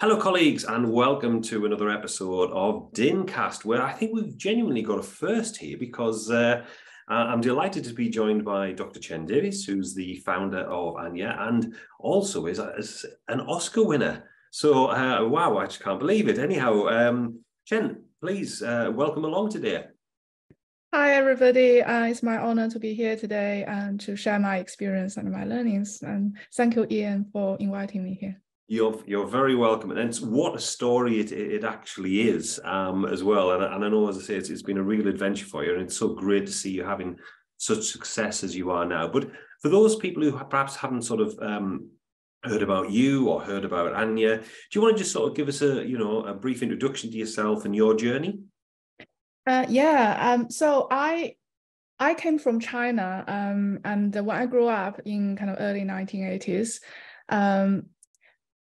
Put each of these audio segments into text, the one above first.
Hello, colleagues, and welcome to another episode of DINCast, where I think we've genuinely got a first here because I'm delighted to be joined by Dr. Chen Davies, who's the founder of Anya and also is an Oscar winner. So, wow, I just can't believe it. Anyhow, Chen, please welcome along today. Hi, everybody. It's my honor to be here today and to share my experience and my learnings. And thank you, Ian, for inviting me here. You're very welcome, and it's what a story it actually is as well. And I know, as I say, it's been a real adventure for you, and it's so great to see you having such success as you are now. But for those people who perhaps haven't sort of heard about you or heard about Anya, do you want to just sort of give us a brief introduction to yourself and your journey? So I came from China, and when I grew up in kind of early 1980s,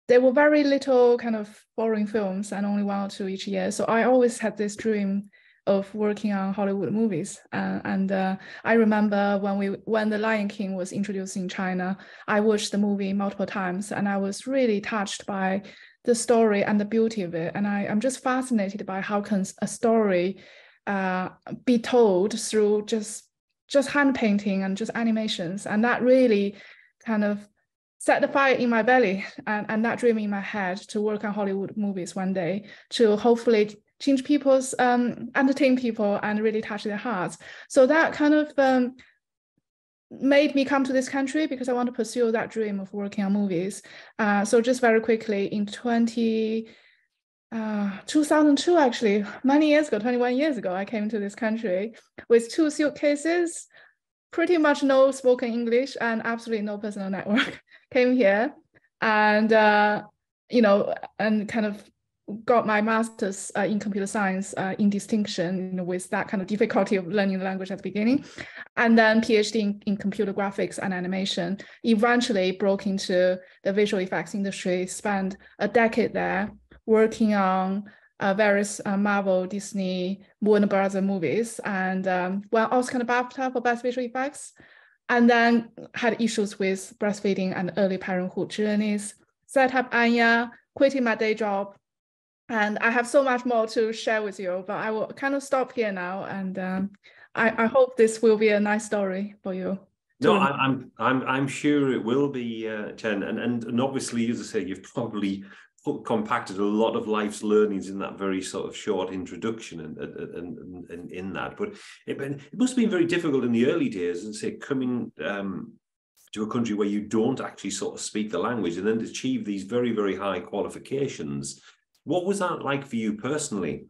there were very little kind of foreign films and only one or two each year. So I always had this dream of working on Hollywood movies. I remember when The Lion King was introduced in China, I watched the movie multiple times, and I was really touched by the story and the beauty of it. And I'm just fascinated by how can a story be told through just hand painting and just animations. And that really kind of set the fire in my belly and that dream in my head to work on Hollywood movies one day, to hopefully change people's, entertain people and really touch their hearts. So that kind of made me come to this country because I want to pursue that dream of working on movies. So just very quickly, in 2002, actually, many years ago, 21 years ago, I came to this country with 2 suitcases, pretty much no spoken English and absolutely no personal network. Came here and, and kind of got my master's in computer science in distinction, with that kind of difficulty of learning the language at the beginning. And then PhD in computer graphics and animation. Eventually broke into the visual effects industry, spent a decade there working on various Marvel, Disney, Warner Brothers movies, and won Oscar and BAFTA for Best Visual Effects, and then had issues with breastfeeding and early parenthood journeys, set up Anya, quitting my day job. And I have so much more to share with you, but I will kind of stop here now. And I hope this will be a nice story for you. No, I'm sure it will be, Chen. And obviously, as I say, you've probably compacted a lot of life's learnings in that very sort of short introduction and in that. But it must have been very difficult in the early days, and say coming to a country where you don't actually sort of speak the language and then achieve these very, very high qualifications. What was that like for you personally?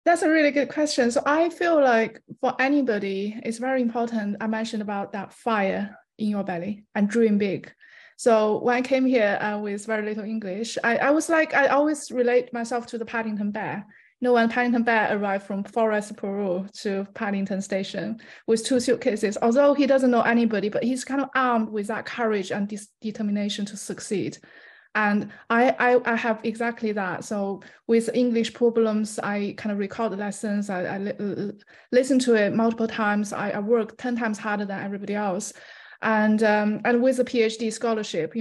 That's a really good question. So I feel like for anybody, it's very important. I mentioned about that fire in your belly and dream big. So when I came here with very little English, I was like, I always relate myself to the Paddington Bear. When Paddington Bear arrived from Forest, Peru to Paddington Station with 2 suitcases, although he doesn't know anybody, but he's kind of armed with that courage and determination to succeed. And I have exactly that. So with English problems, I kind of record the lessons. I listen to it multiple times. I work 10 times harder than everybody else. And with a PhD scholarship,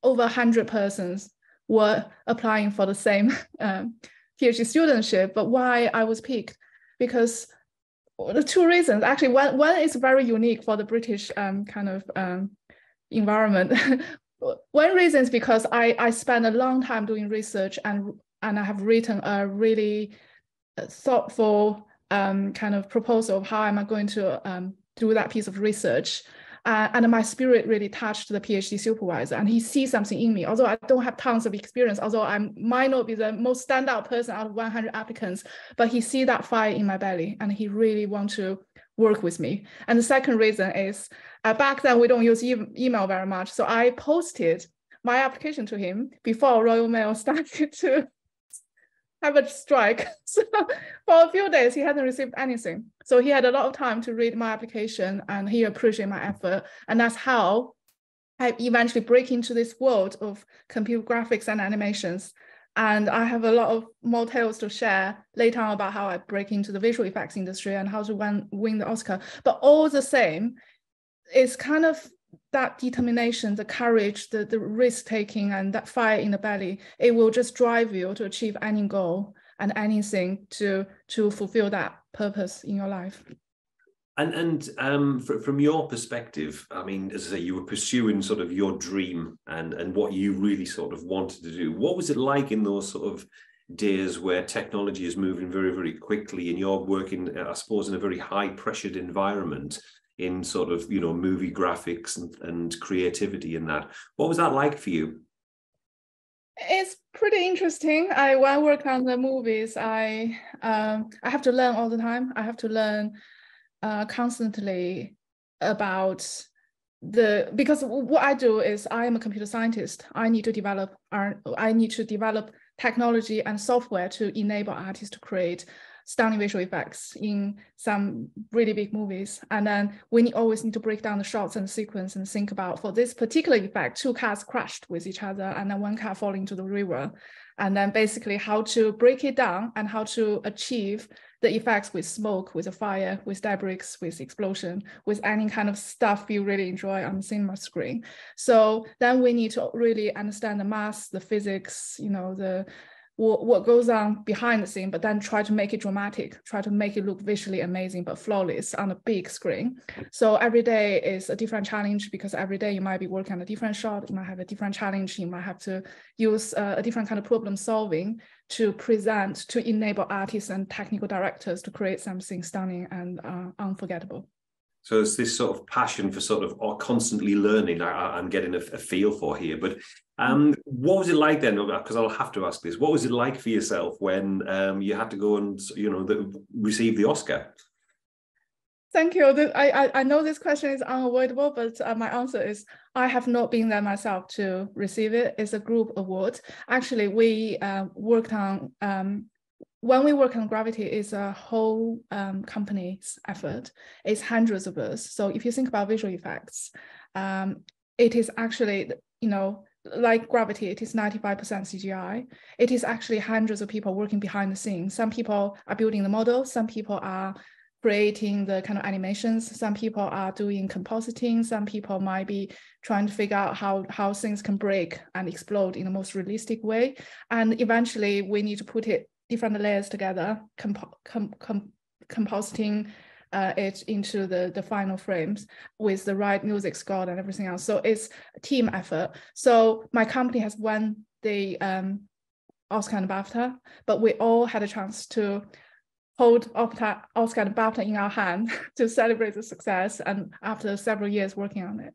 over 100 persons were applying for the same PhD studentship. But why I was picked? Because the 2 reasons. Actually, one is very unique for the British kind of environment. One reason is because I spent a long time doing research and I have written a really thoughtful kind of proposal of how am I going to do that piece of research. And my spirit really touched the PhD supervisor, and he sees something in me. Although I don't have tons of experience, although I might not be the most standout person out of 100 applicants, but he sees that fire in my belly, and he really wants to work with me. And the second reason is back then we don't use email very much, so I posted my application to him before Royal Mail started to have a strike. So for a few days, he hadn't received anything. So he had a lot of time to read my application, and he appreciated my effort. And that's how I eventually break into this world of computer graphics and animations. And I have a lot of more tales to share later on about how I break into the visual effects industry and how to win the Oscar. But all the same, it's kind of that determination, the courage, the risk taking, and that fire in the belly, it will just drive you to achieve any goal and anything to fulfill that purpose in your life. And from your perspective, I mean, as I say, you were pursuing sort of your dream and what you really sort of wanted to do. What was it like in those sort of days where technology is moving very, very quickly and you're working, I suppose, in a very high pressured environment in sort of, you know, movie graphics and creativity and that? What was that like for you? It's pretty interesting. When I work on the movies, I have to learn all the time. I have to learn constantly about because what I do is I am a computer scientist. I need to develop technology and software to enable artists to create stunning visual effects in some really big movies. And then we always need to break down the shots and sequence and think about, for this particular effect, 2 cars crashed with each other and then 1 car falling into the river. And then basically how to break it down and how to achieve the effects with smoke, with a fire, with debris, with explosion, with any kind of stuff you really enjoy on the cinema screen. So then we need to really understand the math, the physics, you know, what goes on behind the scene, but then try to make it dramatic, try to make it look visually amazing, but flawless on a big screen. So every day is a different challenge, because every day you might be working on a different shot, you might have a different challenge, you might have to use a different kind of problem solving to present, to enable artists and technical directors to create something stunning and unforgettable. So it's this sort of passion for sort of constantly learning I'm getting a feel for here. But what was it like then? Because I'll have to ask this. What was it like for yourself when you had to go and, you know, receive the Oscar? Thank you. I know this question is unavoidable, but my answer is I have not been there myself to receive it. It's a group award. Actually, we worked on, when we work on Gravity, it's a whole company's effort. It's hundreds of us. So if you think about visual effects, it is actually, you know, like Gravity, it is 95% CGI. It is actually hundreds of people working behind the scenes. Some people are building the model. Some people are creating the kind of animations. Some people are doing compositing. Some people might be trying to figure out how things can break and explode in the most realistic way. And eventually we need to put it different layers together, compositing it into the final frames with the right music score and everything else. So it's a team effort. So my company has won the Oscar and BAFTA, but we all had a chance to hold Oscar and BAFTA in our hand to celebrate the success, and after several years working on it.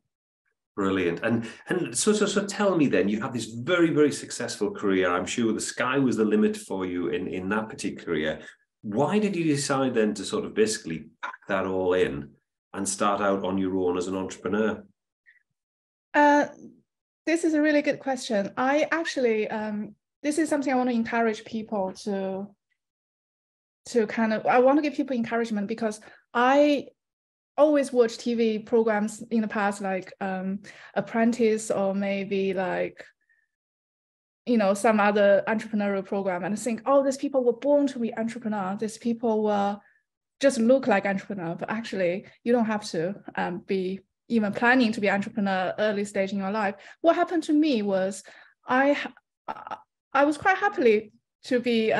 Brilliant. And so tell me then, you have this very, very successful career. I'm sure the sky was the limit for you in that particular year. Why did you decide then to sort of basically pack that all in and start out on your own as an entrepreneur? This is a really good question. I actually, this is something I want to encourage people to I want to give people encouragement, because I always watch TV programs in the past, like Apprentice, or maybe like, you know, some other entrepreneurial program, and I think, oh, these people were born to be entrepreneurs. These people were just look like entrepreneur, but actually you don't have to be even planning to be entrepreneur early stage in your life. What happened to me was I was quite happily to be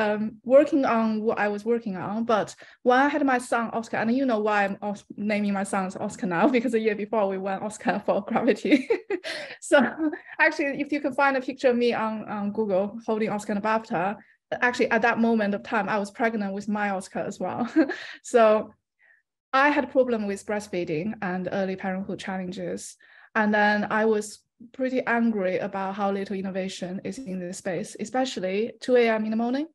working on what I was working on. But when I had my son, Oscar, and you know why I'm naming my son Oscar now, because a year before we won Oscar for Gravity. So actually, if you can find a picture of me on Google holding Oscar and BAFTA, actually at that moment of time, I was pregnant with my Oscar as well. So I had a problem with breastfeeding and early parenthood challenges. And then I was pretty angry about how little innovation is in this space, especially 2 a.m. in the morning,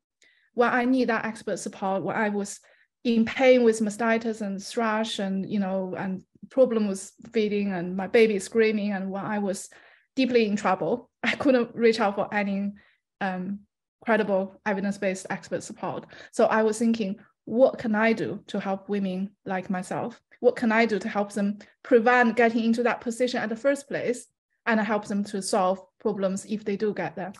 when I need that expert support, when I was in pain with mastitis and thrush and, you know, and problem with feeding and my baby is screaming, and when I was deeply in trouble, I couldn't reach out for any credible evidence-based expert support. So I was thinking, what can I do to help women like myself? What can I do to help them prevent getting into that position at the first place, and help them to solve problems if they do get there?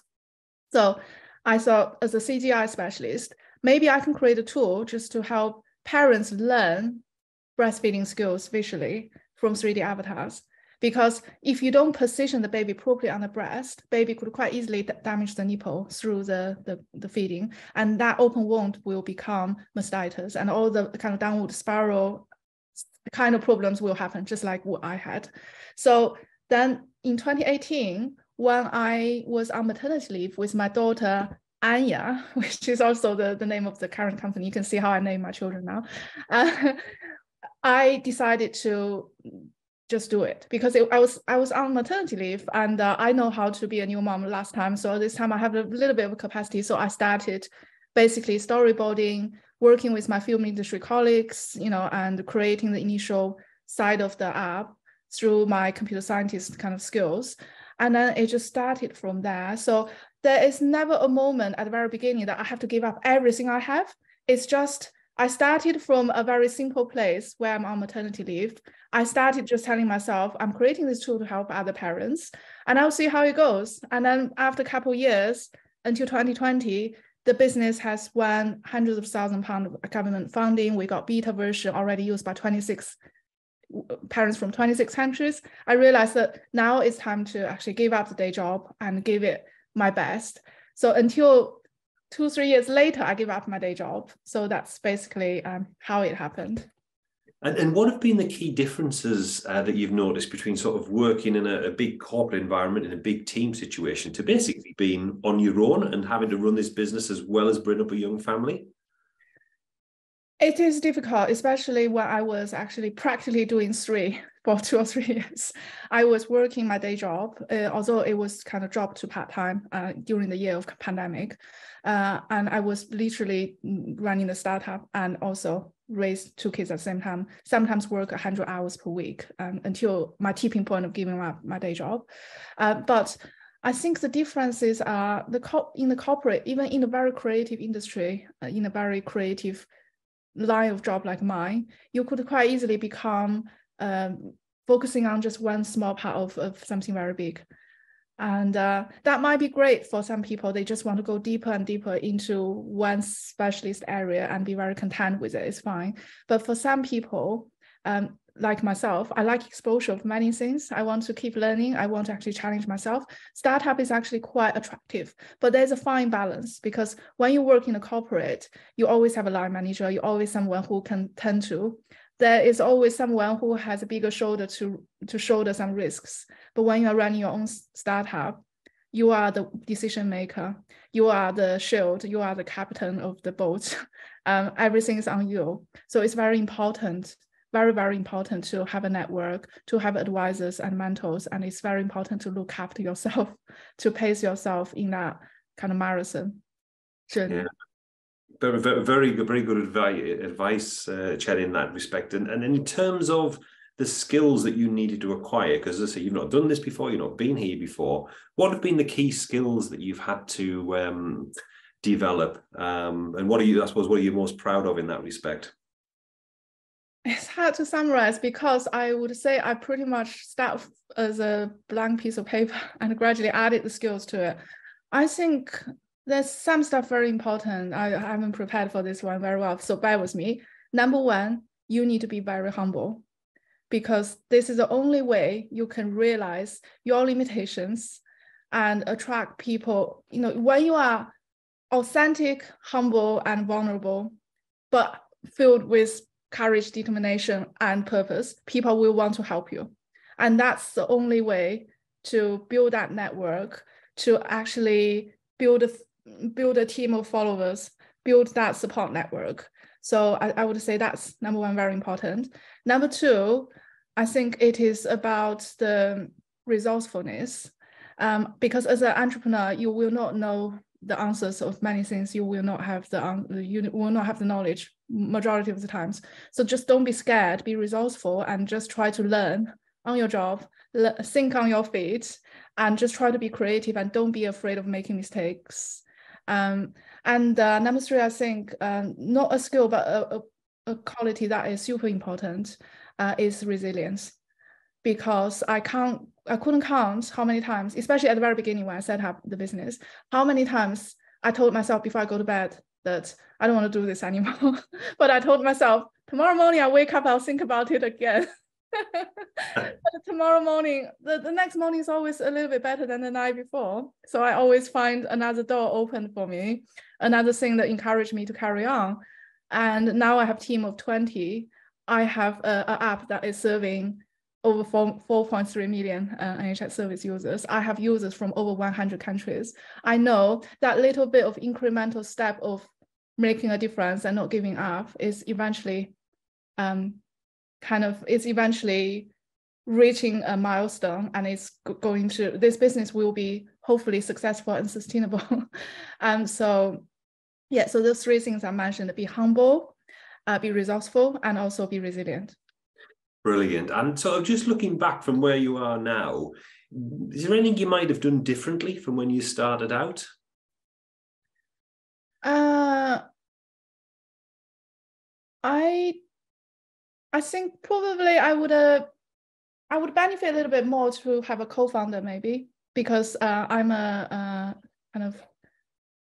So I thought, as a CGI specialist, maybe I can create a tool just to help parents learn breastfeeding skills visually from 3D avatars. Because if you don't position the baby properly on the breast, baby could quite easily damage the nipple through the feeding. And that open wound will become mastitis, and all the kind of downward spiral kind of problems will happen, just like what I had. So then in 2018, when I was on maternity leave with my daughter, Anya, which is also the name of the current company. You can see how I name my children now. I decided to just do it because I was on maternity leave, and I know how to be a new mom last time. So this time I have a little bit of capacity. So I started basically storyboarding, working with my film industry colleagues, and creating the initial side of the app through my computer scientist kind of skills. And then it just started from there. So there is never a moment at the very beginning that I have to give up everything I have. It's just, I started from a very simple place where I'm on maternity leave. I started just telling myself, I'm creating this tool to help other parents, and I'll see how it goes. And then after a couple of years, until 2020, the business has won hundreds of £1,000s of government funding. We got beta version already used by 26 parents from 26 countries. I realized that now it's time to actually give up the day job and give it my best. So until 2-3 years later, I give up my day job. So that's basically how it happened. And what have been the key differences that you've noticed between sort of working in a big corporate environment, in a big team situation, to basically being on your own and having to run this business as well as bring up a young family? It is difficult, especially when I was actually practically doing three for 2 or 3 years. I was working my day job, although it was kind of dropped to part-time during the year of pandemic. And I was literally running the startup and also raise 2 kids at the same time, sometimes work 100 hours per week until my tipping point of giving up my day job. But I think the differences are in the corporate, even in a very creative industry, in a very creative line of job like mine, you could quite easily become focusing on just one small part of something very big. And that might be great for some people. They just want to go deeper and deeper into one specialist area and be very content with it. It's fine. But for some people, like myself, I like exposure of many things. I want to keep learning. I want to actually challenge myself. Startup is actually quite attractive, but there's a fine balance, because when you work in a corporate, you always have a line manager. You always someone who can turn to. There is always someone who has a bigger shoulder to shoulder some risks. But when you are running your own startup, you are the decision maker. You are the shield. You are the captain of the boat. Everything is on you. So it's very important. Very, very important to have a network, to have advisors and mentors. And it's very important to look after yourself, to pace yourself in that kind of marathon journey. Yeah. Very good advice, Chen, in that respect. And in terms of the skills that you needed to acquire, because as I say, you've not done this before, you've not been here before, what have been the key skills that you've had to develop? And what are you most proud of in that respect? It's hard to summarize, because I would say I pretty much start as a blank piece of paper and gradually added the skills to it. I think there's some stuff very important. I haven't prepared for this one very well, so bear with me. Number one, you need to be very humble, because this is the only way you can realize your limitations and attract people. When you are authentic, humble, and vulnerable, but filled with courage, determination, and purpose, people will want to help you. And that's the only way to build that network, to actually build a team of followers, build that support network. So I would say that's number one, very important. Number two, I think it is about the resourcefulness, because as an entrepreneur, you will not know the answers of many things. You will not have the knowledge majority of the times. So just don't be scared, be resourceful, and just try to learn on your job, think on your feet, and just try to be creative, and don't be afraid of making mistakes. And number three, I think not a skill, but a quality that is super important is resilience. Because I couldn't count how many times, especially at the very beginning when I set up the business, how many times I told myself before I go to bed that I don't want to do this anymore. But I told myself, tomorrow morning I wake up, I'll think about it again. Tomorrow morning, the next morning is always a little bit better than the night before. So I always find another door open for me, another thing that encouraged me to carry on. And now I have a team of 20. I have an app that is serving over 4.3 million NHS service users. I have users from over 100 countries. I know that little bit of incremental step of making a difference and not giving up is eventually reaching a milestone, and this business will be hopefully successful and sustainable. So those three things I mentioned: be humble, be resourceful, and also be resilient. Brilliant. And sort of just looking back from where you are now, is there anything you might have done differently from when you started out? I think probably I would benefit a little bit more to have a co-founder, maybe, because I'm a kind of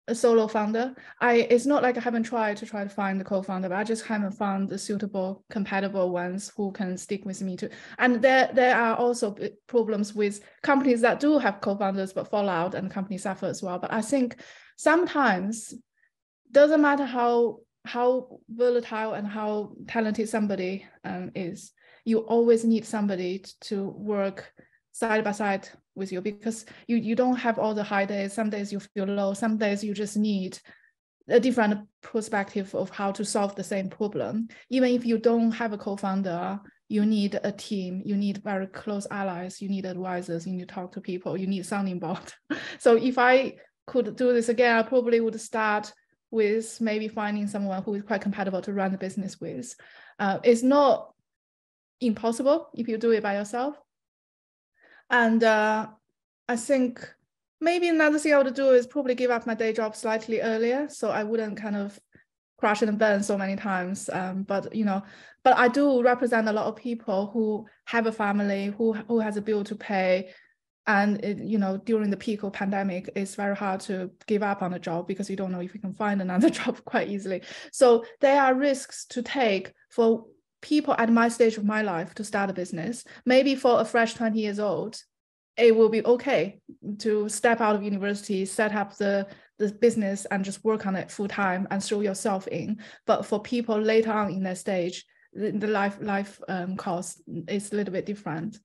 a solo founder. It's not like I haven't tried to find a co-founder, but I just haven't found the suitable, compatible ones who can stick with me too. And there are also problems with companies that do have co-founders but fall out and companies suffer as well. But I think sometimes doesn't matter how volatile and how talented somebody is, you always need somebody to work side by side with you, because you don't have all the high days. Some days you feel low, some days you just need a different perspective of how to solve the same problem. Even if you don't have a co-founder, you need a team, you need very close allies, you need advisors, you need to talk to people, you need sounding board. So if I could do this again, I probably would start with maybe finding someone who is quite compatible to run the business with. It's not impossible if you do it by yourself. And I think maybe another thing I would do is probably give up my day job slightly earlier, so I wouldn't kind of crash and burn so many times. But I do represent a lot of people who have a family, who has a bill to pay. And during the peak of pandemic, it's very hard to give up on a job because you don't know if you can find another job quite easily. So there are risks to take for people at my stage of my life to start a business. Maybe for a fresh 20 years old, it will be okay to step out of university, set up the business and just work on it full time and throw yourself in. But for people later on in their stage, the life cost is a little bit different.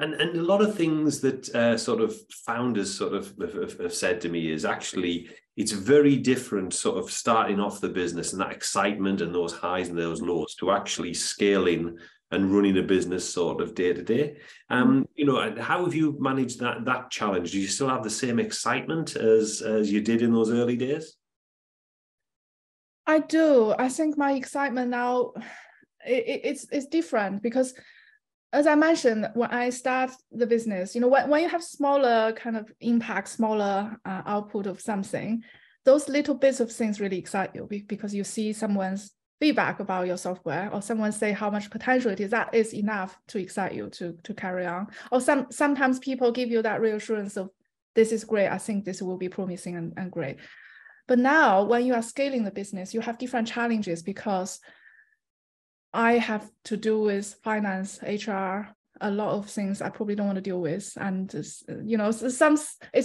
And a lot of things that sort of founders sort of have said to me is actually it's very different sort of starting off the business and that excitement and those highs and those lows to actually scaling and running a business sort of day to day. How have you managed that challenge? Do you still have the same excitement as you did in those early days? I do. I think my excitement now it's different because, as I mentioned, when I start the business, when you have smaller kind of impact, smaller output of something, those little bits of things really excite you because you see someone's feedback about your software or someone say how much potential it is. That is enough to excite you to carry on. Or sometimes people give you that reassurance of this is great. I think this will be promising and great. But now when you are scaling the business, you have different challenges because I have to do with finance, HR, a lot of things I probably don't want to deal with. And, it's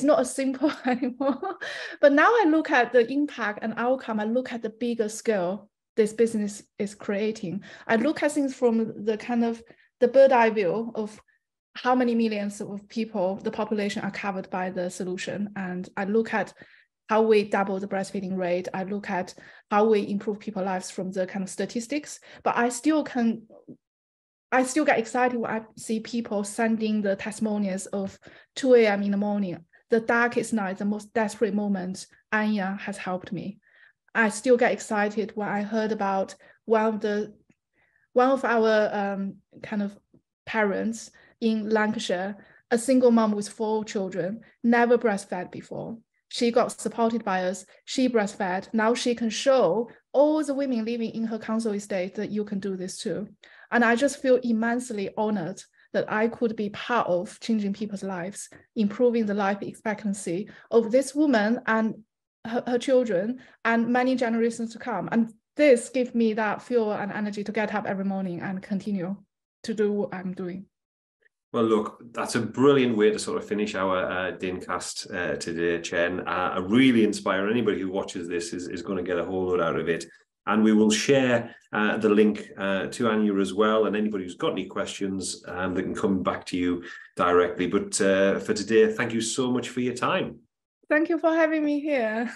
not as simple anymore. But now I look at the impact and outcome. I look at the bigger scale this business is creating. I look at things from the kind of the bird eye view of how many millions of people, the population are covered by the solution. And I look at how we double the breastfeeding rate. I look at how we improve people's lives from the kind of statistics, but I still get excited when I see people sending the testimonials of 2 a.m. in the morning, the darkest night, the most desperate moment, Anya has helped me. I still get excited when I heard about one of our kind of parents in Lancashire, a single mom with 4 children, never breastfed before. She got supported by us. She breastfed. Now she can show all the women living in her council estate that you can do this too. And I just feel immensely honored that I could be part of changing people's lives, improving the life expectancy of this woman and her children and many generations to come. And this gives me that fuel and energy to get up every morning and continue. to do what I'm doing. Well, look, that's a brilliant way to sort of finish our DINCast today, Chen. I really inspire anybody who watches this is going to get a whole lot out of it. And we will share the link to Anya as well. And anybody who's got any questions, they can come back to you directly. But for today, thank you so much for your time. Thank you for having me here.